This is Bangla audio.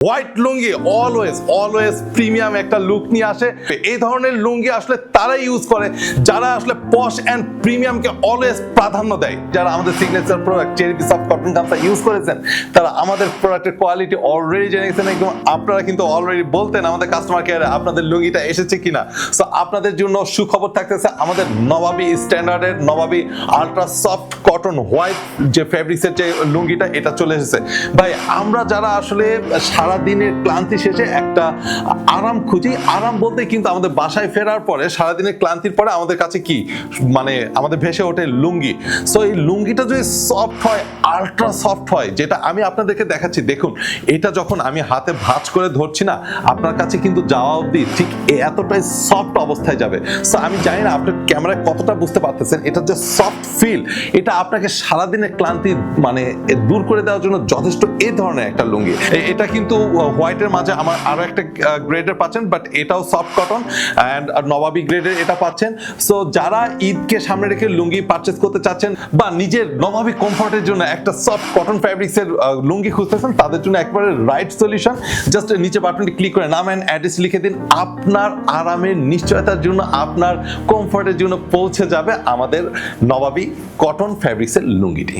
হোয়াইট লুঙ্গি অলওয়েজ প্রিমিয়াম একটা লুক নিয়ে আসে। এই ধরনের লুঙ্গি আসলে তারাই ইউজ করে যারা আসলে পশ এন্ড প্রিমিয়ামকে অলওয়েজ প্রাধান্য দেয়। যারা আমাদের signature product cherry soft cotton গামছা ইউজ করেছেন তারা আমাদের প্রোডাক্টের কোয়ালিটি অলরেডি জেনে গেছেন। একদম আপনারা কিন্তু অলরেডি বলতেন আমাদের কাস্টমার কেয়ারে আপনাদের লুঙ্গিটা এসেছে কিনা। সো আপনাদের জন্য সুখবর থাকতেছে, আমাদের নবাবী স্ট্যান্ডার্ডের নবাবী আলট্রা সফট কটন হোয়াইট যে ফেব্রিক্সের যে লুঙ্গিটা এটা চলে এসেছে। ভাই আমরা যারা আসলে সারাদিনের ক্লান্তি শেষে একটা আরাম খুঁজি, আরাম বলতে কিন্তু আমাদের বাসায় ফেরার পরে সারাদিনের ক্লান্তির পরে আমাদের কাছে কি মানে আমাদের ভেসে ওঠে লুঙ্গি। সো এই লুঙ্গিটা যদি সফট হয়, আলট্রা সফট হয়, যেটা আমি আপনাদেরকে দেখাচ্ছি দেখুন, এটা যখন আমি হাতে ভাঁজ করে ধরছি না আপনার কাছে কিন্তু যাওয়া অবধি ঠিক এতটাই সফট অবস্থায় যাবে। সো আমি জানি না আপনি ক্যামেরায় কতটা বুঝতে পারতেছেন এটা যে সফট ফিল, এটা আপনাকে সারাদিনের ক্লান্তি মানে দূর করে দেওয়ার জন্য যথেষ্ট এই ধরনের একটা লুঙ্গি। এটা কিন্তু হোয়াইটের মাঝে আমার আরো একটা গ্রেডের পাচ্ছেন, বাট এটাও সফট কটন অ্যান্ড নবাবী গ্রেডের এটা পাচ্ছেন। সো যারা ঈদকে সামনে রেখে লুঙ্গি পারচেজ করতে চাচ্ছেন বা নিজের নবাবী কমফর্টের জন্য একটা সফট কটন ফ্যাব্রিক্সের লুঙ্গি খুঁজতেছেন তাদের জন্য একবারে রাইট সলিউশন। জাস্ট নিচে বাটনটি ক্লিক করে নাম অ্যান্ড অ্যাড্রেস লিখে দিন, আপনার আরামের নিশ্চয়তার জন্য আপনার কমফর্টের জন্য পৌঁছে যাবে আমাদের নবাবী কটন ফ্যাব্রিক্সের লুঙ্গিটি।